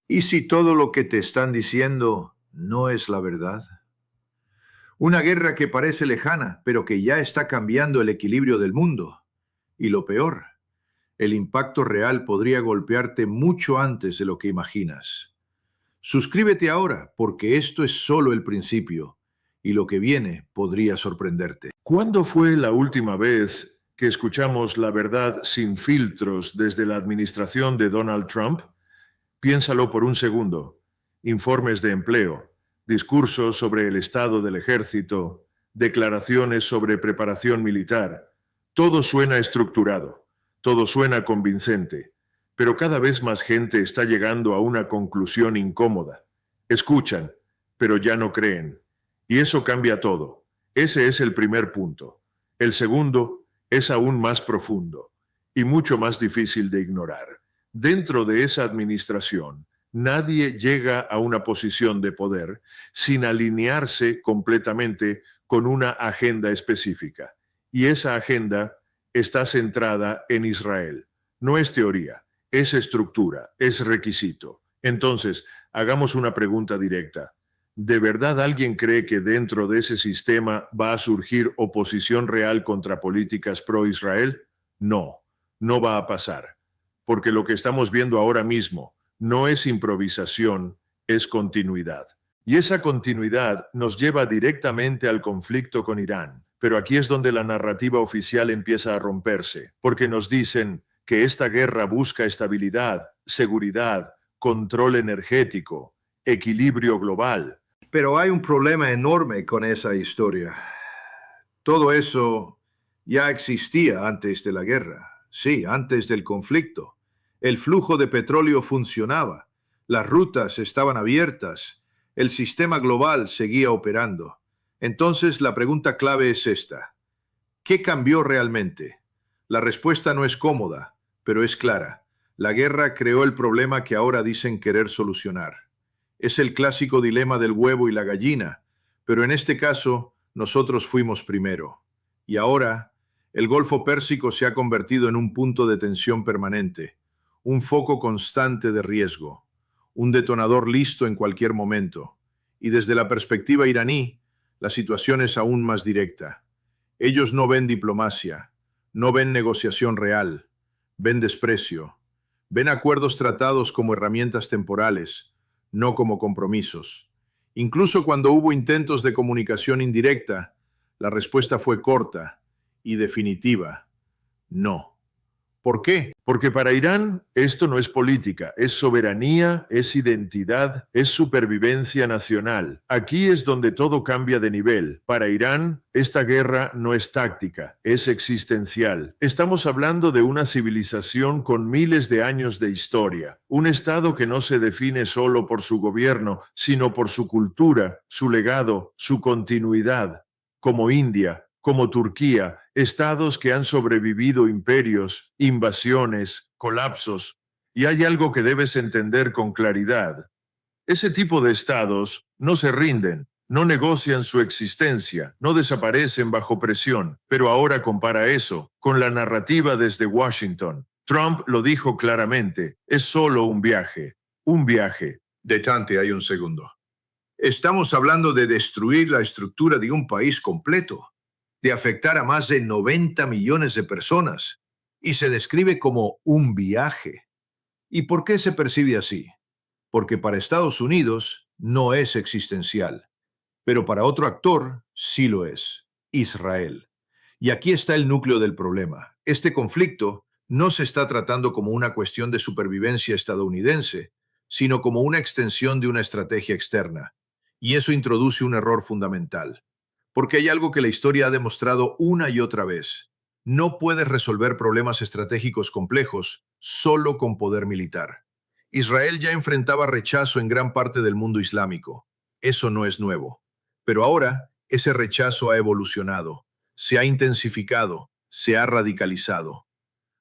¿Y si todo lo que te están diciendo no es la verdad? Una guerra que parece lejana, pero que ya está cambiando el equilibrio del mundo. Y lo peor, el impacto real podría golpearte mucho antes de lo que imaginas. Suscríbete ahora, porque esto es solo el principio, y lo que viene podría sorprenderte. ¿Cuándo fue la última vez que escuchamos la verdad sin filtros desde la administración de Donald Trump? Piénsalo por un segundo. Informes de empleo, discursos sobre el estado del ejército, declaraciones sobre preparación militar. Todo suena estructurado, todo suena convincente, pero cada vez más gente está llegando a una conclusión incómoda. Escuchan, pero ya no creen. Y eso cambia todo. Ese es el primer punto. El segundo es aún más profundo y mucho más difícil de ignorar. Dentro de esa administración, nadie llega a una posición de poder sin alinearse completamente con una agenda específica. Y esa agenda está centrada en Israel. No es teoría, es estructura, es requisito. Entonces, hagamos una pregunta directa. ¿De verdad alguien cree que dentro de ese sistema va a surgir oposición real contra políticas pro-Israel? No, no va a pasar, porque lo que estamos viendo ahora mismo no es improvisación, es continuidad. Y esa continuidad nos lleva directamente al conflicto con Irán. Pero aquí es donde la narrativa oficial empieza a romperse, porque nos dicen que esta guerra busca estabilidad, seguridad, control energético, equilibrio global. Pero hay un problema enorme con esa historia. Todo eso ya existía antes de la guerra, sí, antes del conflicto. El flujo de petróleo funcionaba, las rutas estaban abiertas, el sistema global seguía operando. Entonces la pregunta clave es esta: ¿qué cambió realmente? La respuesta no es cómoda, pero es clara. La guerra creó el problema que ahora dicen querer solucionar. Es el clásico dilema del huevo y la gallina, pero en este caso nosotros fuimos primero. Y ahora el Golfo Pérsico se ha convertido en un punto de tensión permanente, un foco constante de riesgo, un detonador listo en cualquier momento. Y desde la perspectiva iraní, la situación es aún más directa. Ellos no ven diplomacia, no ven negociación real, ven desprecio, ven acuerdos tratados como herramientas temporales, no como compromisos. Incluso cuando hubo intentos de comunicación indirecta, la respuesta fue corta y definitiva: no. ¿Por qué? Porque para Irán esto no es política, es soberanía, es identidad, es supervivencia nacional. Aquí es donde todo cambia de nivel. Para Irán, esta guerra no es táctica, es existencial. Estamos hablando de una civilización con miles de años de historia, un estado que no se define solo por su gobierno, sino por su cultura, su legado, su continuidad, como India, como Turquía, estados que han sobrevivido imperios, invasiones, colapsos. Y hay algo que debes entender con claridad. Ese tipo de estados no se rinden, no negocian su existencia, no desaparecen bajo presión. Pero ahora compara eso con la narrativa desde Washington. Trump lo dijo claramente, es solo un viaje, un viaje. Detente ahí un segundo. Estamos hablando de destruir la estructura de un país completo, de afectar a más de 90 millones de personas, y se describe como un viaje. ¿Y por qué se percibe así? Porque para Estados Unidos no es existencial, pero para otro actor sí lo es: Israel. Y aquí está el núcleo del problema. Este conflicto no se está tratando como una cuestión de supervivencia estadounidense, sino como una extensión de una estrategia externa. Y eso introduce un error fundamental. Porque hay algo que la historia ha demostrado una y otra vez: no puedes resolver problemas estratégicos complejos solo con poder militar. Israel ya enfrentaba rechazo en gran parte del mundo islámico. Eso no es nuevo. Pero ahora ese rechazo ha evolucionado, se ha intensificado, se ha radicalizado.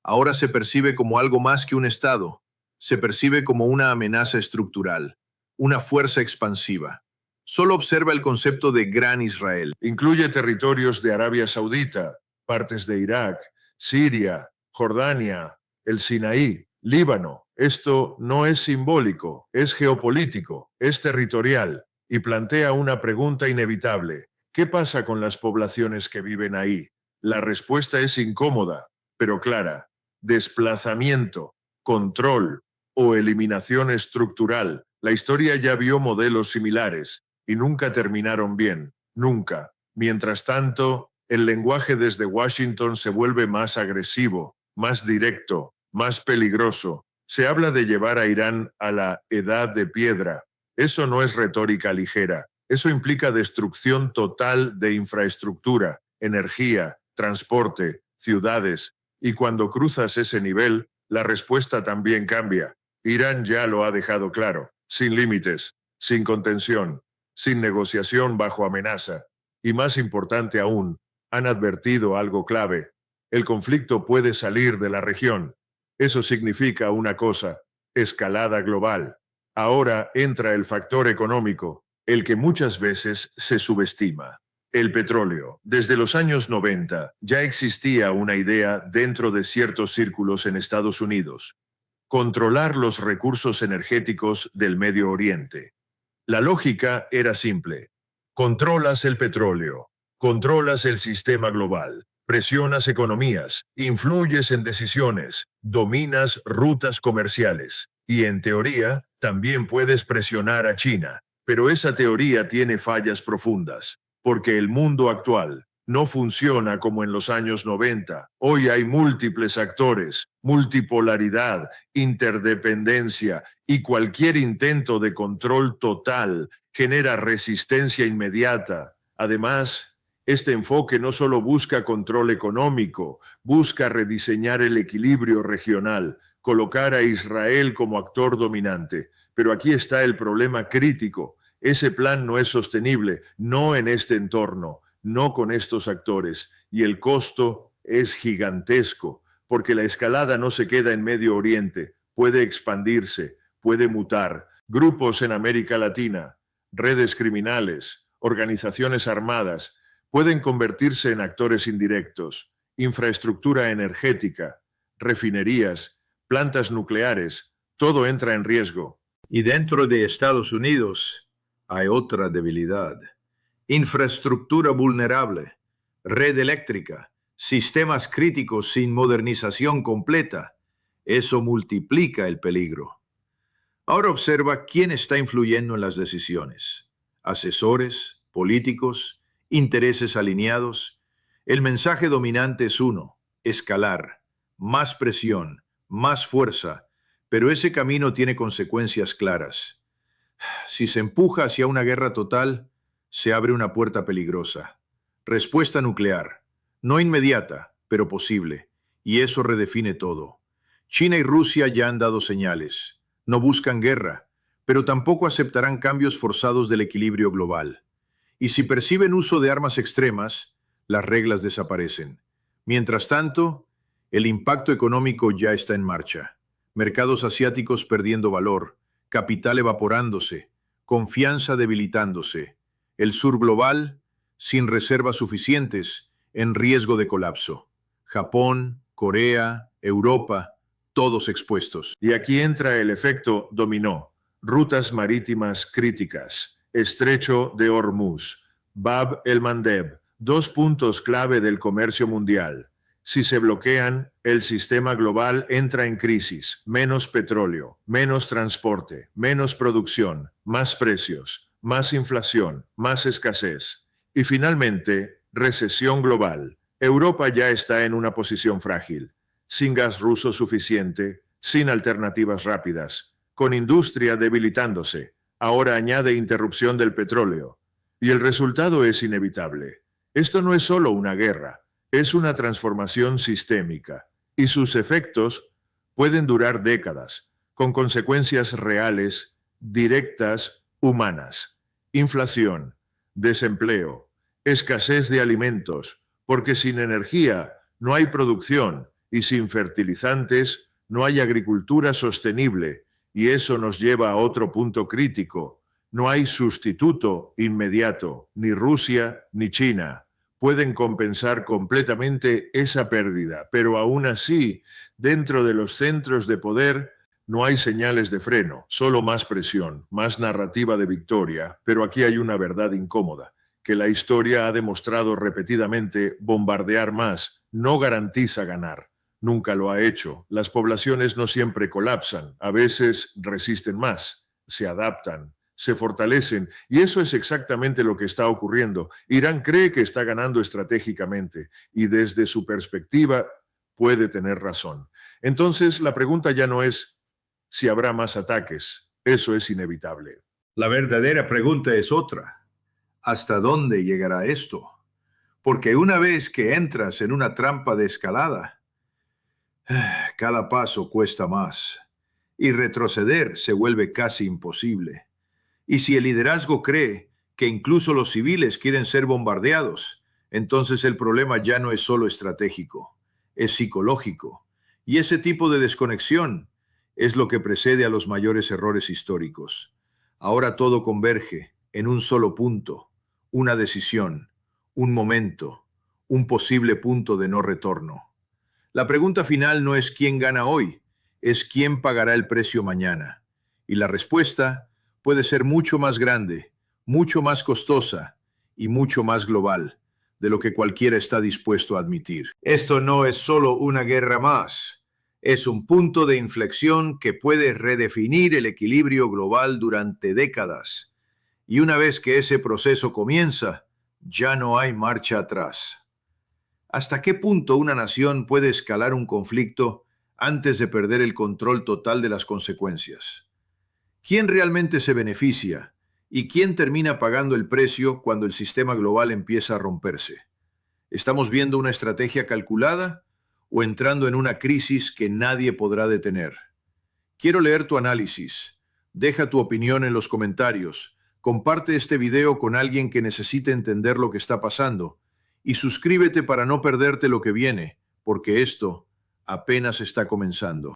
Ahora se percibe como algo más que un Estado, se percibe como una amenaza estructural, una fuerza expansiva. Solo observa el concepto de Gran Israel. Incluye territorios de Arabia Saudita, partes de Irak, Siria, Jordania, el Sinaí, Líbano. Esto no es simbólico, es geopolítico, es territorial y plantea una pregunta inevitable. ¿Qué pasa con las poblaciones que viven ahí? La respuesta es incómoda, pero clara. Desplazamiento, control o eliminación estructural. La historia ya vio modelos similares y nunca terminaron bien, nunca. Mientras tanto, el lenguaje desde Washington se vuelve más agresivo, más directo, más peligroso. Se habla de llevar a Irán a la edad de piedra. Eso no es retórica ligera. Eso implica destrucción total de infraestructura, energía, transporte, ciudades. Y cuando cruzas ese nivel, la respuesta también cambia. Irán ya lo ha dejado claro, sin límites, sin contención, sin negociación bajo amenaza. Y más importante aún, han advertido algo clave. El conflicto puede salir de la región. Eso significa una cosa: escalada global. Ahora entra el factor económico, el que muchas veces se subestima. El petróleo. Desde los años 90 ya existía una idea dentro de ciertos círculos en Estados Unidos: controlar los recursos energéticos del Medio Oriente. La lógica era simple. Controlas el petróleo, controlas el sistema global, presionas economías, influyes en decisiones, dominas rutas comerciales. Y en teoría, también puedes presionar a China. Pero esa teoría tiene fallas profundas, porque el mundo actual no funciona como en los años 90. Hoy hay múltiples actores, multipolaridad, interdependencia, y cualquier intento de control total genera resistencia inmediata. Además, este enfoque no solo busca control económico, busca rediseñar el equilibrio regional, colocar a Israel como actor dominante. Pero aquí está el problema crítico. Ese plan no es sostenible, no en este entorno, no con estos actores, y el costo es gigantesco, porque la escalada no se queda en Medio Oriente, puede expandirse, puede mutar. Grupos en América Latina, redes criminales, organizaciones armadas, pueden convertirse en actores indirectos. Infraestructura energética, refinerías, plantas nucleares, todo entra en riesgo. Y dentro de Estados Unidos hay otra debilidad: infraestructura vulnerable, red eléctrica, sistemas críticos sin modernización completa. Eso multiplica el peligro. Ahora observa quién está influyendo en las decisiones: asesores, políticos, intereses alineados. El mensaje dominante es uno: escalar, más presión, más fuerza, pero ese camino tiene consecuencias claras. Si se empuja hacia una guerra total, se abre una puerta peligrosa. Respuesta nuclear, no inmediata, pero posible, y eso redefine todo. China y Rusia ya han dado señales. No buscan guerra, pero tampoco aceptarán cambios forzados del equilibrio global. Y si perciben uso de armas extremas, las reglas desaparecen. Mientras tanto, el impacto económico ya está en marcha. Mercados asiáticos perdiendo valor, capital evaporándose, confianza debilitándose. El sur global, sin reservas suficientes, en riesgo de colapso. Japón, Corea, Europa, todos expuestos. Y aquí entra el efecto dominó. Rutas marítimas críticas, Estrecho de Hormuz, Bab el-Mandeb, dos puntos clave del comercio mundial. Si se bloquean, el sistema global entra en crisis. Menos petróleo, menos transporte, menos producción, más precios, más inflación, más escasez. Y finalmente, recesión global. Europa ya está en una posición frágil, sin gas ruso suficiente, sin alternativas rápidas, con industria debilitándose. Ahora añade interrupción del petróleo. Y el resultado es inevitable. Esto no es solo una guerra, es una transformación sistémica, y sus efectos pueden durar décadas, con consecuencias reales, directas, humanas. Inflación, desempleo, escasez de alimentos, porque sin energía no hay producción, y sin fertilizantes no hay agricultura sostenible, y eso nos lleva a otro punto crítico. No hay sustituto inmediato, ni Rusia ni China pueden compensar completamente esa pérdida, pero aún así, dentro de los centros de poder, No hay señales de freno, solo más presión, más narrativa de victoria, pero aquí hay una verdad incómoda, que la historia ha demostrado repetidamente: bombardear más no garantiza ganar. Nunca lo ha hecho. Las poblaciones no siempre colapsan, a veces resisten más, se adaptan, se fortalecen, y eso es exactamente lo que está ocurriendo. Irán cree que está ganando estratégicamente, y desde su perspectiva puede tener razón. Entonces, la pregunta ya no es si habrá más ataques. Eso es inevitable. La verdadera pregunta es otra. ¿Hasta dónde llegará esto? Porque una vez que entras en una trampa de escalada, cada paso cuesta más y retroceder se vuelve casi imposible. Y si el liderazgo cree que incluso los civiles quieren ser bombardeados, entonces el problema ya no es solo estratégico, es psicológico. Y ese tipo de desconexión es lo que precede a los mayores errores históricos. Ahora todo converge en un solo punto, una decisión, un momento, un posible punto de no retorno. La pregunta final no es quién gana hoy, es quién pagará el precio mañana. Y la respuesta puede ser mucho más grande, mucho más costosa y mucho más global de lo que cualquiera está dispuesto a admitir. Esto no es solo una guerra más, es un punto de inflexión que puede redefinir el equilibrio global durante décadas. Y una vez que ese proceso comienza, ya no hay marcha atrás. ¿Hasta qué punto una nación puede escalar un conflicto antes de perder el control total de las consecuencias? ¿Quién realmente se beneficia y quién termina pagando el precio cuando el sistema global empieza a romperse? ¿Estamos viendo una estrategia calculada o entrando en una crisis que nadie podrá detener? Quiero leer tu análisis. Deja tu opinión en los comentarios. Comparte este video con alguien que necesite entender lo que está pasando. Y suscríbete para no perderte lo que viene, porque esto apenas está comenzando.